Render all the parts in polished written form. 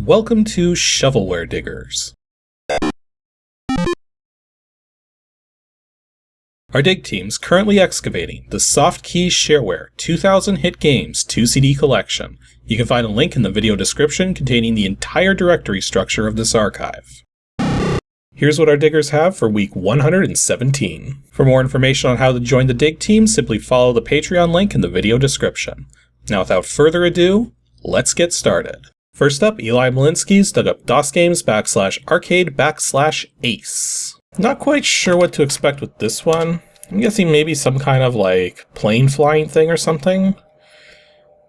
Welcome to Shovelware Diggers. Our dig team's currently excavating the Softkey Shareware 2000 Hit Games 2 CD collection. You can find a link in the video description containing the entire directory structure of this archive. Here's what our diggers have for week 117. For more information on how to join the dig team, simply follow the Patreon link in the video description. Now without further ado, let's get started. First up, Eli Malinsky's dug up DOSGAMES /arcade/ace. Not quite sure what to expect with this one. I'm guessing maybe some kind of like plane flying thing or something.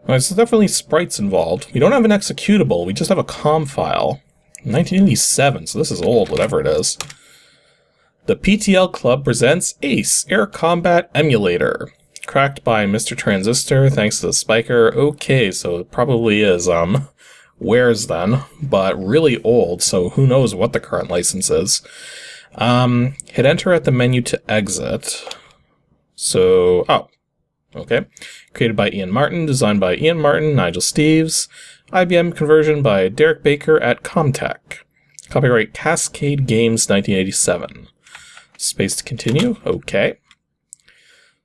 There's definitely sprites involved. We don't have an executable, we just have a com file. 1987, so this is old, whatever it is. The PTL Club presents Ace Air Combat Emulator. Cracked by Mr. Transistor, thanks to the spiker. Okay, so it probably is, Wares then, but really old, so who knows what the current license is. Hit enter at the menu to exit. So, okay. Created by Ian Martin, designed by Ian Martin, Nigel Steeves. IBM conversion by Derek Baker at Comtech. Copyright Cascade Games 1987. Space to continue, okay.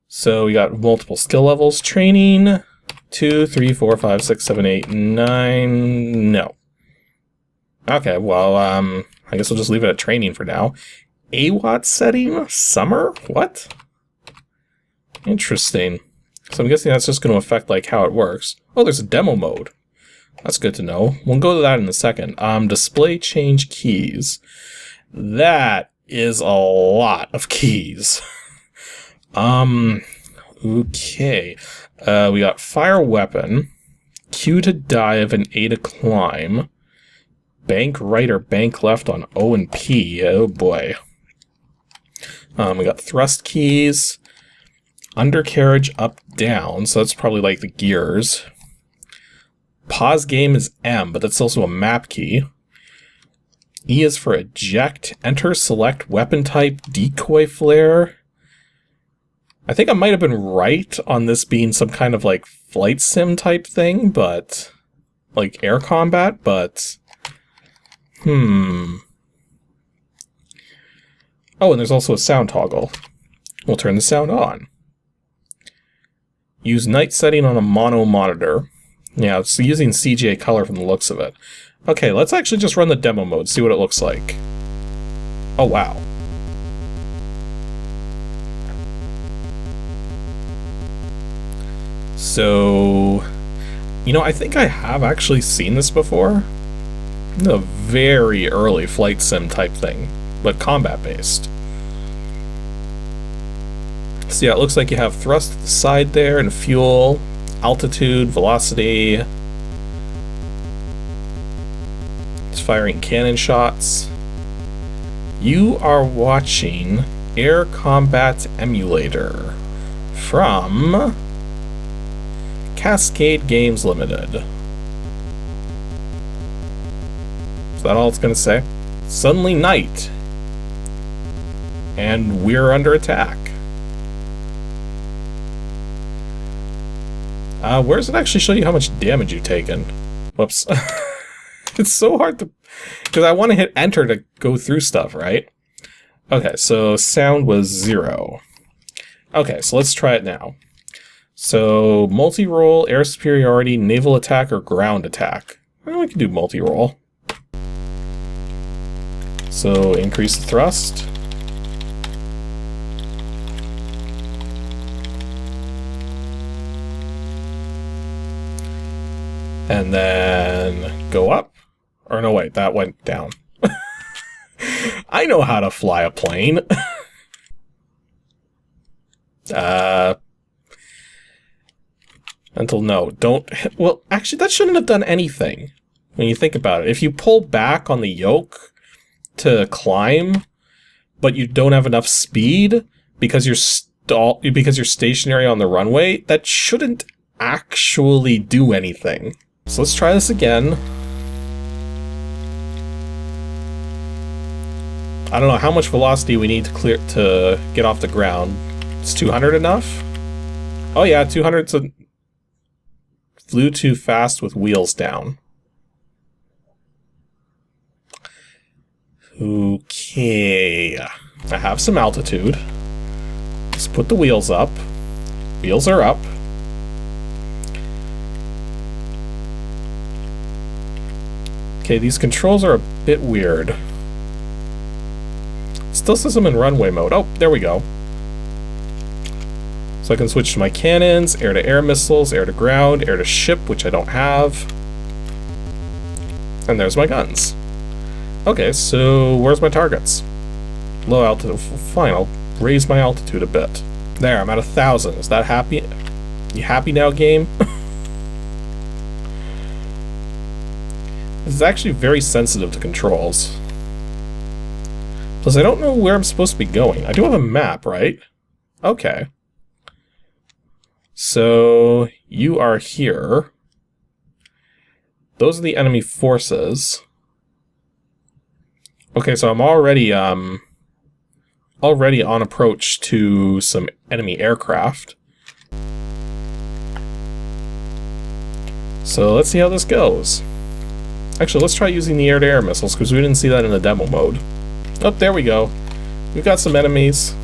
So we got multiple skill levels. Training, 2, 3, 4, 5, 6, 7, 8, 9, no. Okay, well, I guess we'll just leave it at training for now. AWAT setting? Summer? What? Interesting. So I'm guessing that's just going to affect, like, how it works. Oh, there's a demo mode. That's good to know. We'll go to that in a second. Display change keys. That is a lot of keys. Okay. We got fire weapon, Q to dive, and A to climb. Bank right or bank left on O and P. Oh boy. We got thrust keys, undercarriage up down, so that's probably like the gears. Pause game is M, but that's also a map key. E is for eject, enter, select weapon type, decoy flare. I think I might have been right on this being some kind of like flight sim type thing, but like air combat, but Oh, and there's also a sound toggle. We'll turn the sound on. Use night setting on a mono monitor. Yeah, it's using CGA color from the looks of it. Okay, let's actually just run the demo mode, see what it looks like. Oh, wow. So, you know, I think I have actually seen this before. A very early flight sim type thing, but combat based. So yeah, it looks like you have thrust at the side there and fuel, altitude, velocity. It's firing cannon shots. You are watching Air Combat Emulator from Cascade Games Limited. Is that all it's gonna say? Suddenly night. And we're under attack. Where does it actually show you how much damage you've taken? Whoops. It's so hard to... because I want to hit enter to go through stuff, right? Okay, so sound was 0. Okay, so let's try it now. So, multi-roll, air superiority, naval attack, or ground attack. Well, we can do multi-roll. So, increase the thrust. And then go up. Or no, wait, that went down. I know how to fly a plane. Until no, don't... well, actually, that shouldn't have done anything. When you think about it. If you pull back on the yoke to climb, but you don't have enough speed because you're stationary on the runway, that shouldn't actually do anything. So let's try this again. I don't know how much velocity we need to get off the ground. Is 200 enough? Oh yeah, 200. So flew too fast with wheels down. Okay. I have some altitude. Let's put the wheels up. Wheels are up. Okay, these controls are a bit weird. Still says I'm in runway mode. Oh, there we go. So I can switch to my cannons, air-to-air missiles, air-to-ground, air-to-ship, which I don't have. And there's my guns. Okay, so where's my targets? Low altitude. Fine, I'll raise my altitude a bit. There, I'm at 1,000. Is that happy? You happy now, game? This is actually very sensitive to controls. Plus, I don't know where I'm supposed to be going. I do have a map, right? Okay. So, you are here. Those are the enemy forces. Okay, so I'm already on approach to some enemy aircraft. So let's see how this goes. Actually, let's try using the air-to-air missiles, because we didn't see that in the demo mode. Oh, there we go. We've got some enemies.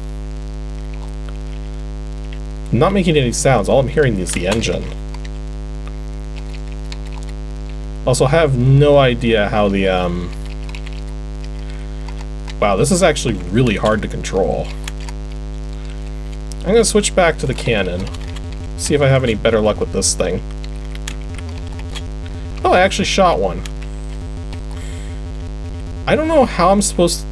I'm not making any sounds. All I'm hearing is the engine. Also, I have no idea how the, Wow, this is actually really hard to control. I'm gonna switch back to the cannon. See if I have any better luck with this thing. Oh, I actually shot one. I don't know how I'm supposed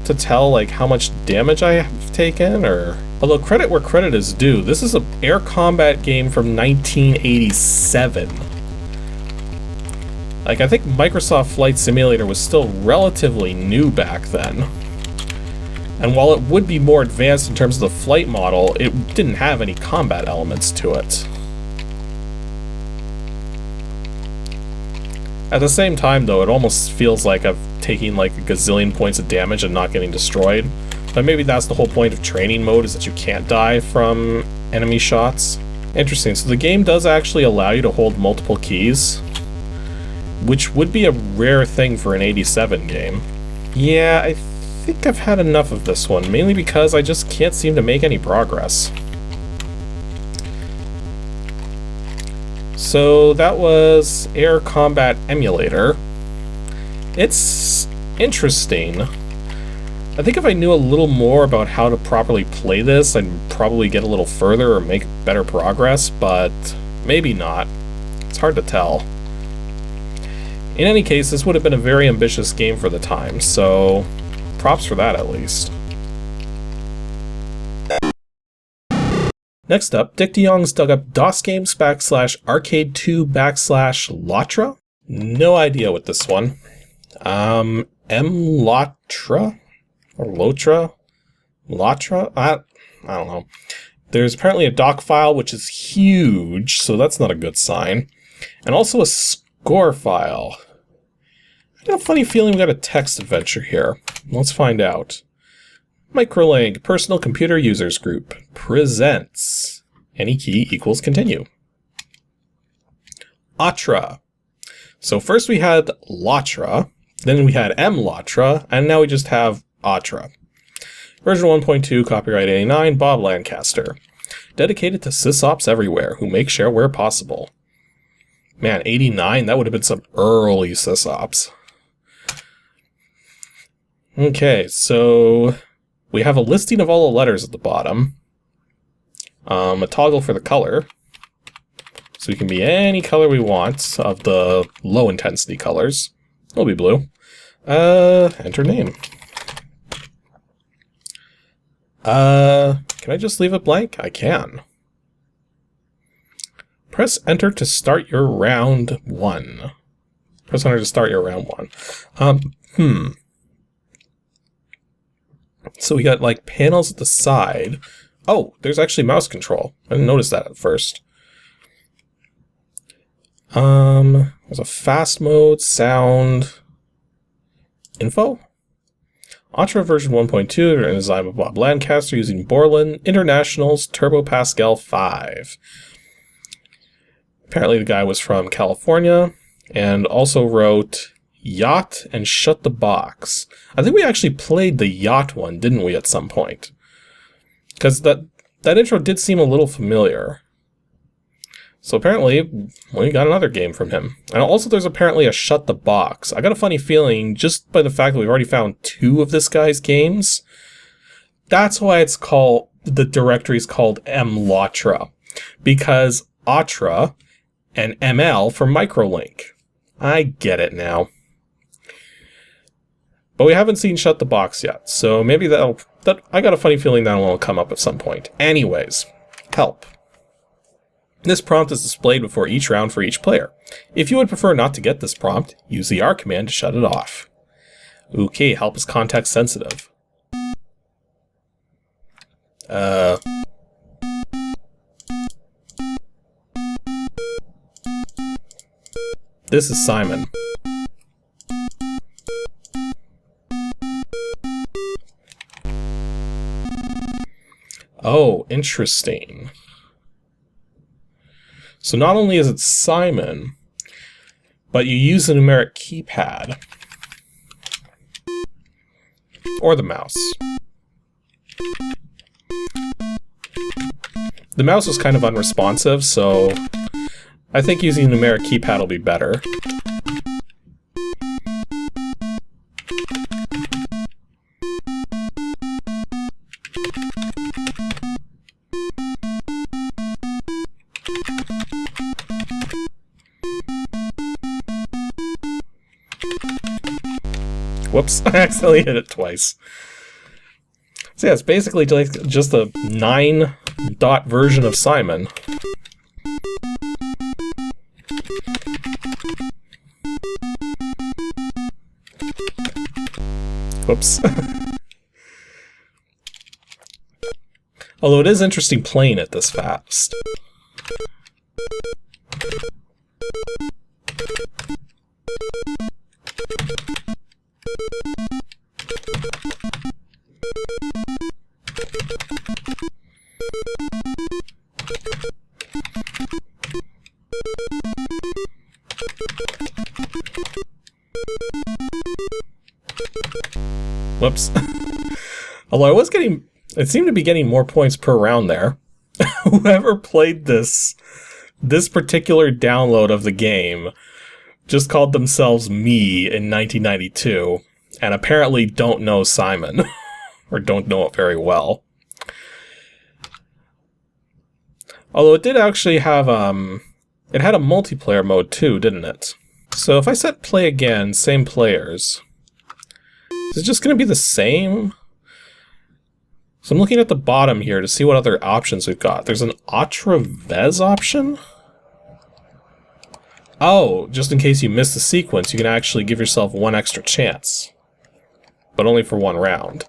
to tell, like, how much damage I have taken, or... Although, credit where credit is due, this is an air combat game from 1987. Like, I think Microsoft Flight Simulator was still relatively new back then. And while it would be more advanced in terms of the flight model, it didn't have any combat elements to it. At the same time, though, it almost feels like I'm taking like a gazillion points of damage and not getting destroyed. But maybe that's the whole point of training mode, is that you can't die from enemy shots. Interesting, so the game does actually allow you to hold multiple keys, which would be a rare thing for an 87 game. Yeah, I think I've had enough of this one, mainly because I just can't seem to make any progress. So that was Air Combat Emulator. It's interesting. I think if I knew a little more about how to properly play this, I'd probably get a little further or make better progress, but maybe not. It's hard to tell. In any case, this would have been a very ambitious game for the time, so props for that at least. Next up, Dick DeYoung's dug up DOSGAMES /arcade2 /LOTRA. No idea what this one. LOTRA? Or LOTRA? LOTRA? I don't know. There's apparently a doc file, which is huge, so that's not a good sign. And also a score file. I got a funny feeling we got a text adventure here. Let's find out. Microlink, Personal Computer Users Group, presents. Any key equals continue. LOTRA. So first we had LOTRA, then we had MLOTRA, and now we just have LOTRA. Version 1.2, copyright 89, Bob Lancaster. Dedicated to sysops everywhere who make shareware possible. Man, 89, that would have been some early sysops. Okay, so we have a listing of all the letters at the bottom. A toggle for the color. So we can be any color we want of the low intensity colors. It'll be blue. Enter name. Can I just leave it blank? I can. Press enter to start your round 1. Press enter to start your round 1. So we got like panels at the side. Oh, there's actually mouse control. I didn't notice that at first. There's a fast mode, sound, info. LOTRA version 1.2, written and designed by Bob Lancaster using Borland International's Turbo Pascal 5. Apparently the guy was from California and also wrote Yacht and Shut the Box. I think we actually played the Yacht one, didn't we, at some point? Because that intro did seem a little familiar. So apparently, we got another game from him. And also there's apparently a Shut the Box. I got a funny feeling, just by the fact that we've already found 2 of this guy's games, that's why it's called, the directory is called LOTRA. Because LOTRA and ML for microlink. I get it now. But we haven't seen Shut the Box yet, so maybe I got a funny feeling that will come up at some point. Anyways, help. This prompt is displayed before each round for each player. If you would prefer not to get this prompt, use the R command to shut it off. Okay, help is context sensitive. This is Simon. Oh, interesting. So not only is it Simon, but you use the numeric keypad. Or the mouse. The mouse was kind of unresponsive, so I think using the numeric keypad will be better. Whoops, I accidentally hit it twice. So yeah, it's basically just a 9-dot version of Simon. Whoops. Although it is interesting playing it this fast. Whoops. Although it seemed to be getting more points per round there. Whoever played this particular download of the game just called themselves me in 1992, and apparently don't know Simon, or don't know it very well. Although it did actually have, it had a multiplayer mode too, didn't it? So if I set play again, same players, is it just going to be the same? So I'm looking at the bottom here to see what other options we've got. There's an Ultra-Vez option? Oh, just in case you miss the sequence, you can actually give yourself 1 extra chance. But only for 1 round.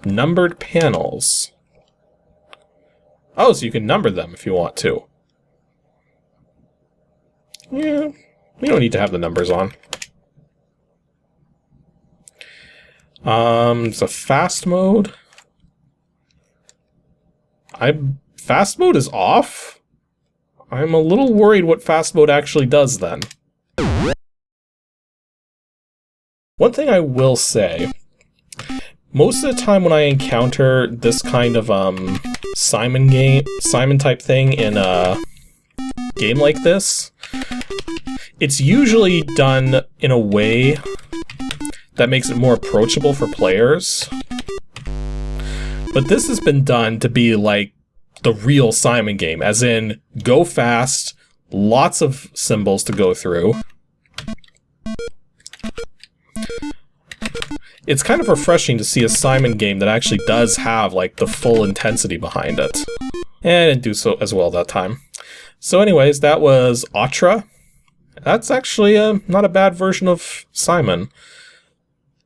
Numbered panels. Oh, so you can number them if you want to. Yeah, we don't need to have the numbers on. It's a fast mode. Fast mode is off? I'm a little worried what fast mode actually does then. One thing I will say, most of the time when I encounter this kind of Simon type thing in a game like this, it's usually done in a way that makes it more approachable for players. But this has been done to be like the real Simon game, as in go fast, lots of symbols to go through. It's kind of refreshing to see a Simon game that actually does have like the full intensity behind it. And I didn't do so as well that time. So anyways, that was LOTRA. That's actually not a bad version of Simon.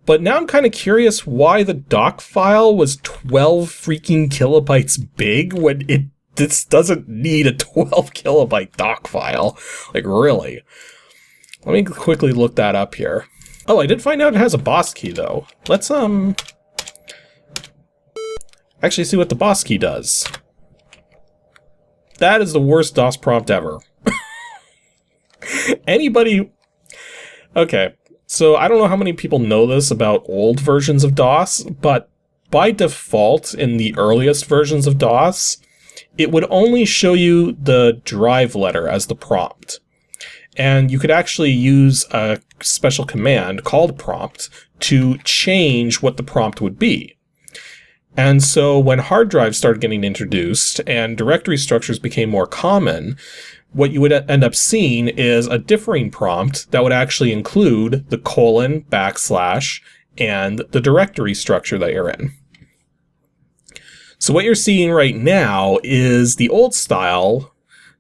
But now I'm kind of curious why the doc file was 12 freaking kilobytes big when this doesn't need a 12 kilobyte doc file. Like, really? Let me quickly look that up here. Oh, I did find out it has a boss key, though. Let's, actually see what the boss key does. That is the worst DOS prompt ever. Anybody Okay, so I don't know how many people know this about old versions of DOS, but by default, in the earliest versions of DOS, it would only show you the drive letter as the prompt. And you could actually use a special command called prompt to change what the prompt would be. And so when hard drives started getting introduced and directory structures became more common, what you would end up seeing is a differing prompt that would actually include the colon, backslash, and the directory structure that you're in. So what you're seeing right now is the old style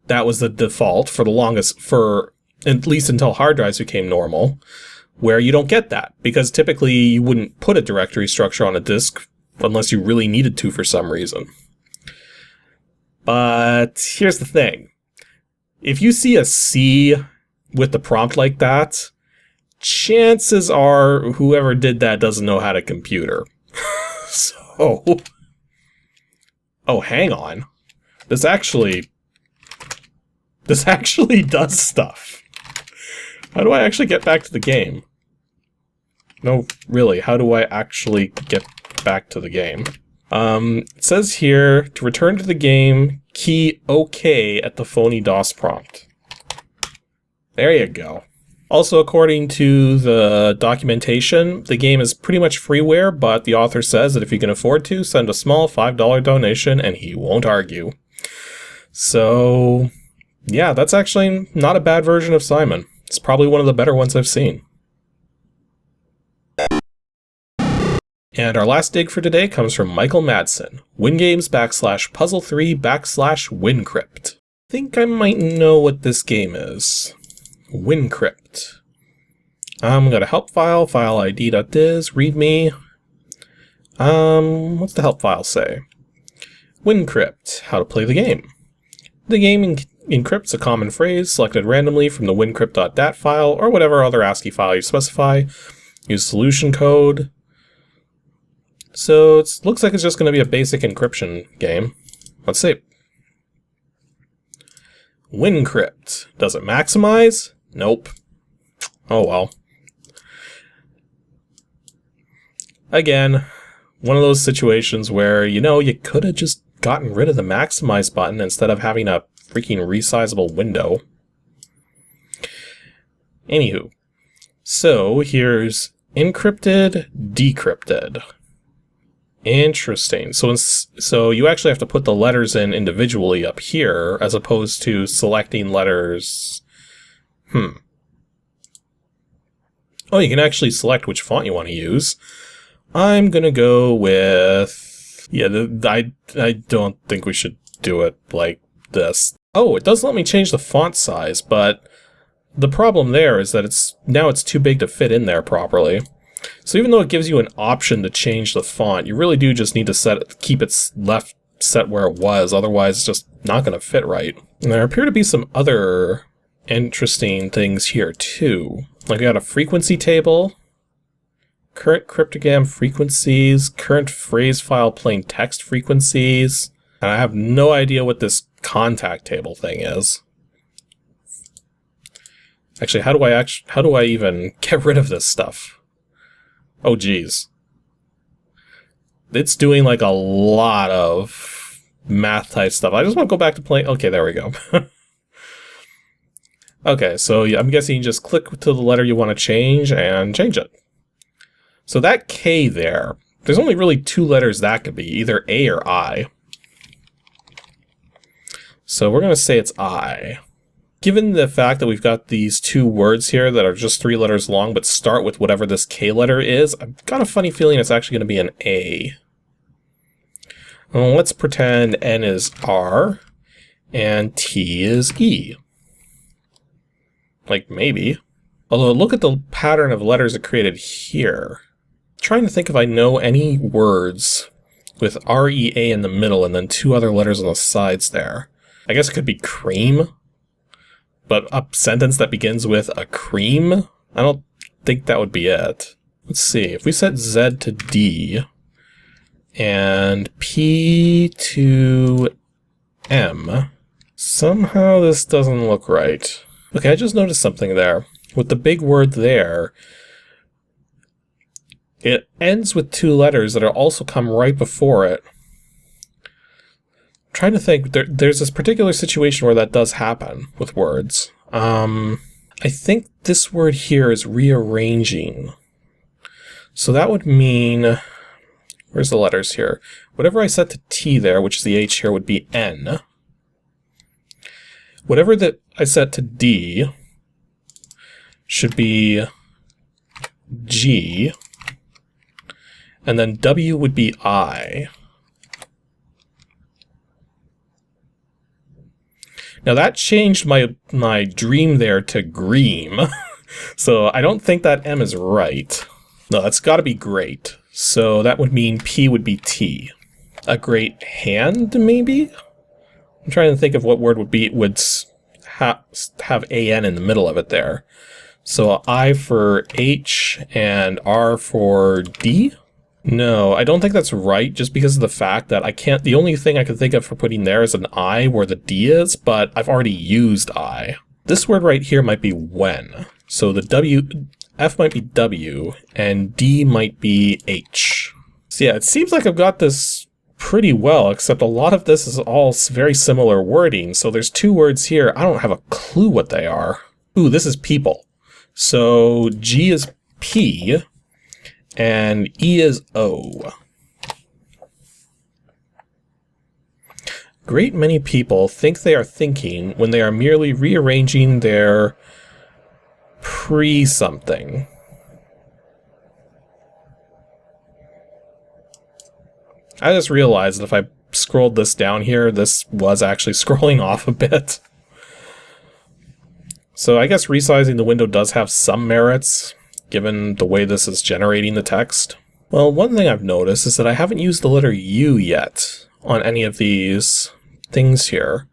that was the default for the longest, for at least until hard drives became normal, where you don't get that, because typically you wouldn't put a directory structure on a disk unless you really needed to for some reason. But here's the thing. If you see a C with the prompt like that, chances are whoever did that doesn't know how to computer. So... Oh, hang on. This actually does stuff. How do I actually get back to the game? No, really, how do I actually get back to the game? It says here, to return to the game, key OK at the phony DOS prompt. There you go. Also, according to the documentation, the game is pretty much freeware, but the author says that if you can afford to, send a small $5 donation and he won't argue. So, yeah, that's actually not a bad version of Simon. It's probably one of the better ones I've seen. And our last dig for today comes from Michael Madsen. WinGames /puzzle3 /WINCRYPT. I think I might know what this game is. WINCRYPT. I'm going to help file, file id.dis, readme. What's the help file say? WINCRYPT, how to play the game. The game encrypts a common phrase selected randomly from the wincrypt.dat file or whatever other ASCII file you specify. Use solution code. So it looks like it's just going to be a basic encryption game. Let's see. WINCRYPT. Does it maximize? Nope. Oh well. Again, one of those situations where, you know, you could have just gotten rid of the maximize button instead of having a freaking resizable window. Anywho, so here's encrypted, decrypted. Interesting. So you actually have to put the letters in individually up here, as opposed to selecting letters. Oh, you can actually select which font you want to use. I'm gonna go with... Yeah, I don't think we should do it like this. Oh, it does let me change the font size, but the problem there is that it's too big to fit in there properly. So even though it gives you an option to change the font, you really do just need to keep it left set where it was, otherwise it's just not going to fit right. And there appear to be some other interesting things here too. Like we got a frequency table, current cryptogram frequencies, current phrase file plain text frequencies, and I have no idea what this contact table thing is. Actually, how do I even get rid of this stuff? Oh geez. It's doing like a lot of math type stuff. I just want to go back to playing. Okay, there we go. Okay, so I'm guessing you just click to the letter you want to change and change it. So that K there's only really two letters that could be, either A or I. So we're going to say it's I. Given the fact that we've got these two words here that are just 3 letters long but start with whatever this K letter is, I've got a funny feeling it's actually going to be an A. Well, let's pretend N is R and T is E. Like, maybe. Although, look at the pattern of letters it created here. I'm trying to think if I know any words with R-E-A in the middle and then 2 other letters on the sides there. I guess it could be cream. But a sentence that begins with a cream? I don't think that would be it. Let's see, if we set Z to D and P to M, somehow this doesn't look right. Okay, I just noticed something there. with the big word there, it ends with two letters that also come right before it. I'm trying to think, there's this particular situation where that does happen with words. I think this word here is rearranging. So that would mean, where's the letters here? Whatever I set to T there, which is the H here, would be N. Whatever that I set to D should be G. And then W would be I. Now that changed my dream there to Greem. So I don't think that M is right. No, that's got to be great. So that would mean P would be T. A great hand, maybe? I'm trying to think of what word would have AN in the middle of it there. So I for H and R for D? No, I don't think that's right, just because of the fact that the only thing I could think of for putting there is an I where the D is, but I've already used I. This word right here might be when. So the F might be W, and D might be H. So yeah, it seems like I've got this pretty well, except a lot of this is all very similar wording. So there's two words here, I don't have a clue what they are. Ooh, this is people. So G is P, and E is O. Great many people think they are thinking when they are merely rearranging their pre-something. I just realized that if I scrolled this down here, this was actually scrolling off a bit. So I guess resizing the window does have some merits, given the way this is generating the text. Well, one thing I've noticed is that I haven't used the letter U yet on any of these things here.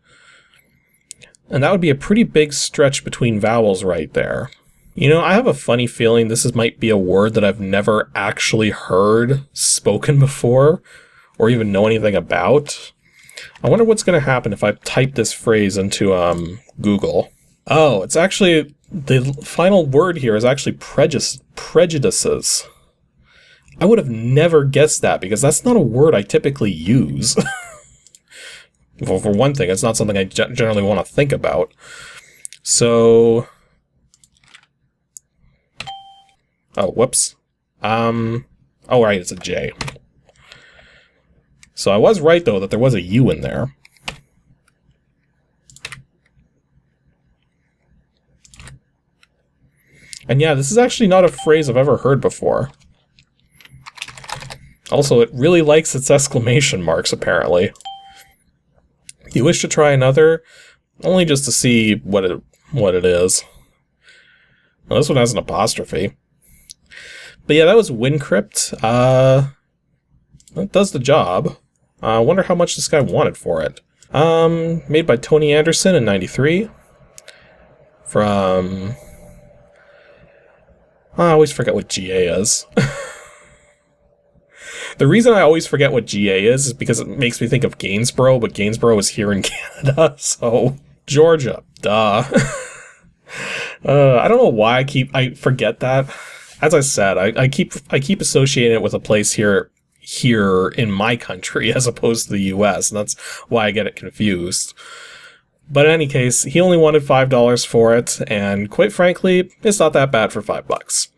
And that would be a pretty big stretch between vowels right there. You know, I have a funny feeling this might be a word that I've never actually heard spoken before, or even know anything about. I wonder what's going to happen if I type this phrase into Google. Oh, it's actually, the final word here is actually prejudices. I would have never guessed that, because that's not a word I typically use. Well, for one thing, it's not something I generally want to think about. So... oh, whoops. Oh, right, it's a J. So I was right, though, that there was a U in there. And yeah, this is actually not a phrase I've ever heard before. Also, it really likes its exclamation marks, apparently. You wish to try another? Only just to see what it is. Well, this one has an apostrophe. But yeah, that was WINCRYPT. That does the job. I wonder how much this guy wanted for it. Made by Tony Anderson in '93. From... I always forget what GA is. The reason I always forget what GA is because it makes me think of Gainsborough, but Gainsborough is here in Canada, so... Georgia, duh. I don't know why I forget that. As I said, I keep associating it with a place here in my country as opposed to the US, and that's why I get it confused. But in any case, he only wanted $5 for it, and quite frankly, it's not that bad for $5.